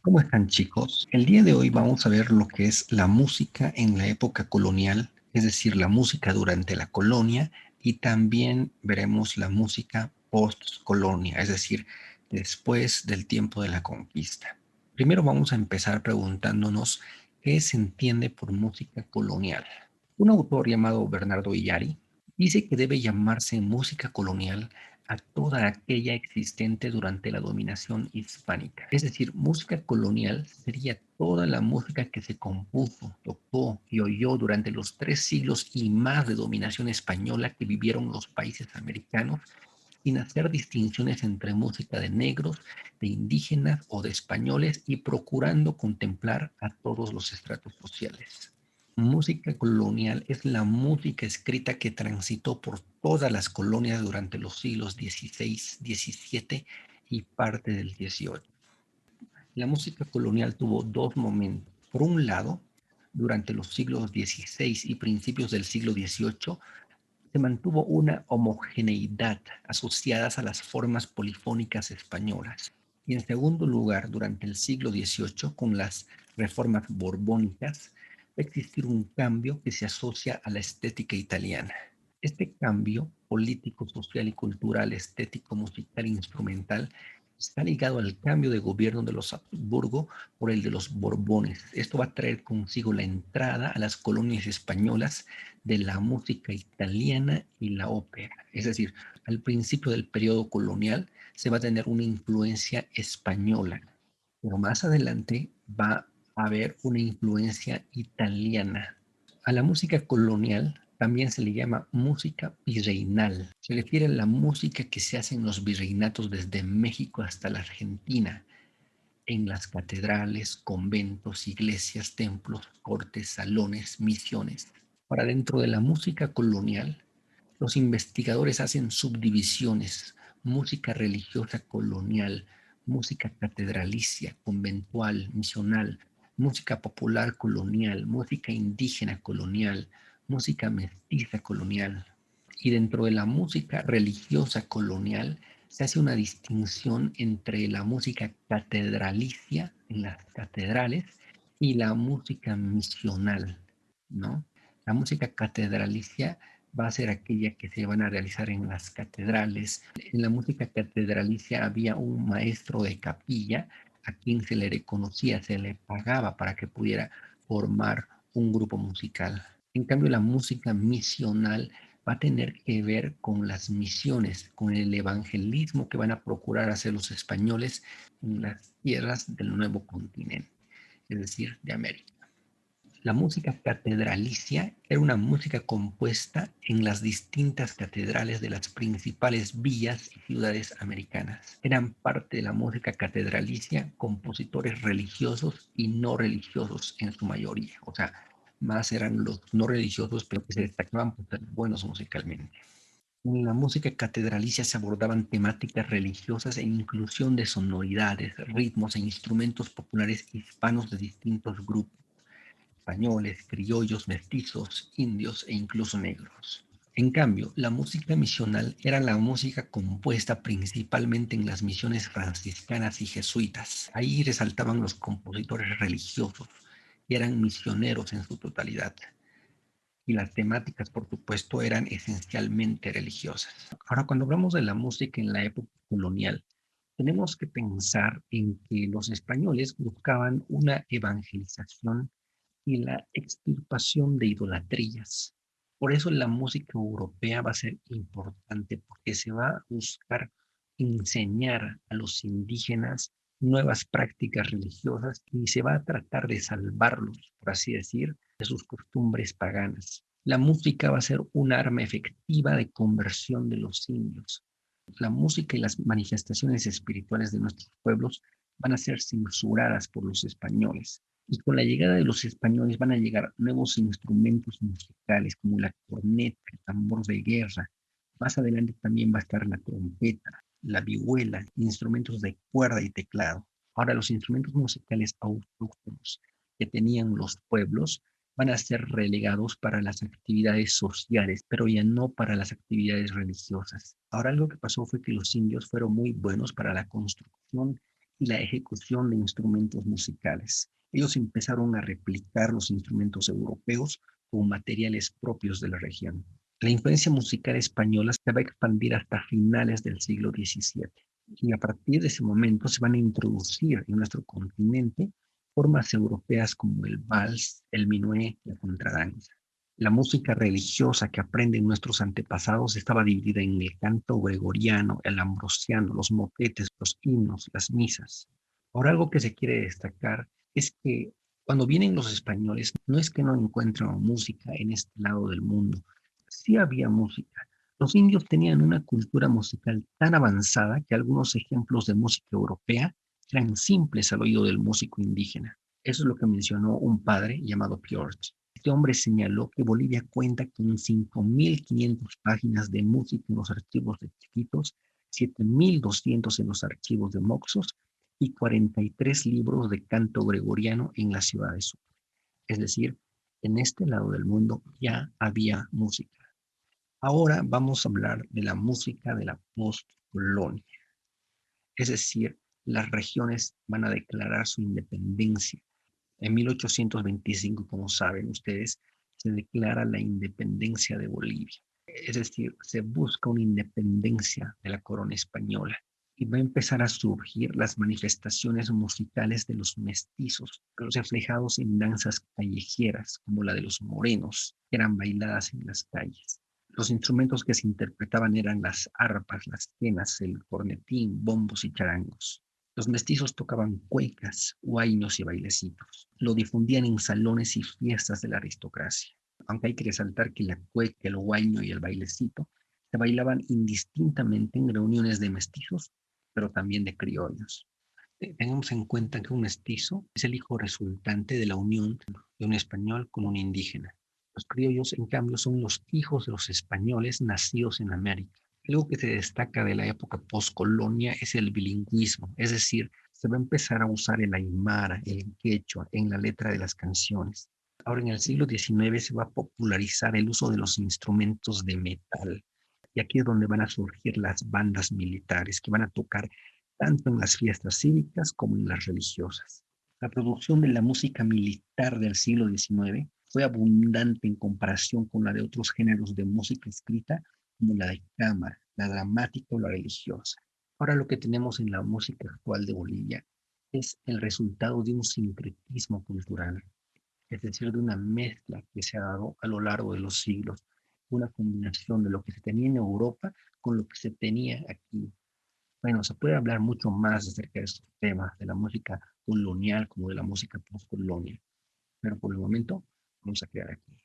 ¿Cómo están, chicos? El día de hoy vamos a ver lo que es la música en la época colonial, es decir, la música durante la colonia, y también veremos la música post-colonia, es decir, después del tiempo de la conquista. Primero vamos a empezar preguntándonos qué se entiende por música colonial. Un autor llamado Bernardo Illari dice que debe llamarse música colonial a toda aquella existente durante la dominación hispánica. Es decir, música colonial sería toda la música que se compuso, tocó y oyó durante los 3 siglos y más de dominación española que vivieron los países americanos, sin hacer distinciones entre música de negros, de indígenas o de españoles, y procurando contemplar a todos los estratos sociales. Música colonial es la música escrita que transitó por todas las colonias durante los siglos XVI, XVII y parte del XVIII. La música colonial tuvo dos momentos. Por un lado, durante los siglos XVI y principios del siglo XVIII, se mantuvo una homogeneidad asociadas a las formas polifónicas españolas. Y en segundo lugar, durante el siglo XVIII, con las reformas borbónicas, va a existir un cambio que se asocia a la estética italiana. Este cambio político, social y cultural, estético, musical e instrumental está ligado al cambio de gobierno de los Habsburgo por el de los Borbones. Esto va a traer consigo la entrada a las colonias españolas de la música italiana y la ópera. Es decir, al principio del periodo colonial se va a tener una influencia española, pero más adelante va a haber una influencia italiana. A la música colonial también se le llama música virreinal. Se refiere a la música que se hace en los virreinatos desde México hasta la Argentina, en las catedrales, conventos, iglesias, templos, cortes, salones, misiones. Para dentro de la música colonial, los investigadores hacen subdivisiones: música religiosa colonial, música catedralicia, conventual, misional, música popular colonial, música indígena colonial, música mestiza colonial. Y dentro de la música religiosa colonial se hace una distinción entre la música catedralicia en las catedrales y la música misional, ¿no? La música catedralicia va a ser aquella que se van a realizar en las catedrales. En la música catedralicia había un maestro de capilla a quien se le reconocía, se le pagaba para que pudiera formar un grupo musical. En cambio, la música misional va a tener que ver con las misiones, con el evangelismo que van a procurar hacer los españoles en las tierras del nuevo continente, es decir, de América. La música catedralicia era una música compuesta en las distintas catedrales de las principales villas y ciudades americanas. Eran parte de la música catedralicia compositores religiosos y no religiosos en su mayoría. O sea, más eran los no religiosos, pero que se destacaban por ser buenos musicalmente. En la música catedralicia se abordaban temáticas religiosas e inclusión de sonoridades, ritmos e instrumentos populares hispanos de distintos grupos: españoles, criollos, mestizos, indios e incluso negros. En cambio, la música misional era la música compuesta principalmente en las misiones franciscanas y jesuitas. Ahí resaltaban los compositores religiosos, y eran misioneros en su totalidad. Y las temáticas, por supuesto, eran esencialmente religiosas. Ahora, cuando hablamos de la música en la época colonial, tenemos que pensar en que los españoles buscaban una evangelización y la extirpación de idolatrías. Por eso la música europea va a ser importante, porque se va a buscar enseñar a los indígenas nuevas prácticas religiosas y se va a tratar de salvarlos, por así decir, de sus costumbres paganas. La música va a ser un arma efectiva de conversión de los indios. La música y las manifestaciones espirituales de nuestros pueblos van a ser censuradas por los españoles. Y con la llegada de los españoles van a llegar nuevos instrumentos musicales como la corneta, el tambor de guerra. Más adelante también va a estar la trompeta, la vihuela, instrumentos de cuerda y teclado. Ahora, los instrumentos musicales autóctonos que tenían los pueblos van a ser relegados para las actividades sociales, pero ya no para las actividades religiosas. Ahora, algo que pasó fue que los indios fueron muy buenos para la construcción y la ejecución de instrumentos musicales. Ellos empezaron a replicar los instrumentos europeos con materiales propios de la región. La influencia musical española se va a expandir hasta finales del siglo XVII y a partir de ese momento se van a introducir en nuestro continente formas europeas como el vals, el minué, la contradanza. La música religiosa que aprenden nuestros antepasados estaba dividida en el canto gregoriano, el ambrosiano, los motetes, los himnos, las misas. Ahora, algo que se quiere destacar es que cuando vienen los españoles, no es que no encuentran música en este lado del mundo, sí había música. Los indios tenían una cultura musical tan avanzada que algunos ejemplos de música europea eran simples al oído del músico indígena. Eso es lo que mencionó un padre llamado Piort. Este hombre señaló que Bolivia cuenta con 5.500 páginas de música en los archivos de Chiquitos, 7.200 en los archivos de Moxos y 43 libros de canto gregoriano en la ciudad de Sucre. Es decir, en este lado del mundo ya había música. Ahora vamos a hablar de la música de la postcolonia. Es decir, las regiones van a declarar su independencia. En 1825, como saben ustedes, se declara la independencia de Bolivia. Es decir, se busca una independencia de la corona española y va a empezar a surgir las manifestaciones musicales de los mestizos, reflejados en danzas callejeras como la de los morenos, que eran bailadas en las calles. Los instrumentos que se interpretaban eran las arpas, las quenas, el cornetín, bombos y charangos. Los mestizos tocaban cuecas, huaynos y bailecitos. Lo difundían en salones y fiestas de la aristocracia. Aunque hay que resaltar que la cueca, el huayno y el bailecito se bailaban indistintamente en reuniones de mestizos, pero también de criollos. Tengamos en cuenta que un mestizo es el hijo resultante de la unión de un español con un indígena. Los criollos, en cambio, son los hijos de los españoles nacidos en América. Algo que se destaca de la época postcolonia es el bilingüismo, es decir, se va a empezar a usar el aymara, el quechua en la letra de las canciones. Ahora en el siglo XIX se va a popularizar el uso de los instrumentos de metal. Y aquí es donde van a surgir las bandas militares que van a tocar tanto en las fiestas cívicas como en las religiosas. La producción de la música militar del siglo XIX fue abundante en comparación con la de otros géneros de música escrita como la de cámara, la dramática o la religiosa. Ahora lo que tenemos en la música actual de Bolivia es el resultado de un sincretismo cultural, es decir, de una mezcla que se ha dado a lo largo de los siglos, una combinación de lo que se tenía en Europa con lo que se tenía aquí. Bueno, se puede hablar mucho más acerca de estos temas, de la música colonial como de la música postcolonial, pero por el momento vamos a quedar aquí.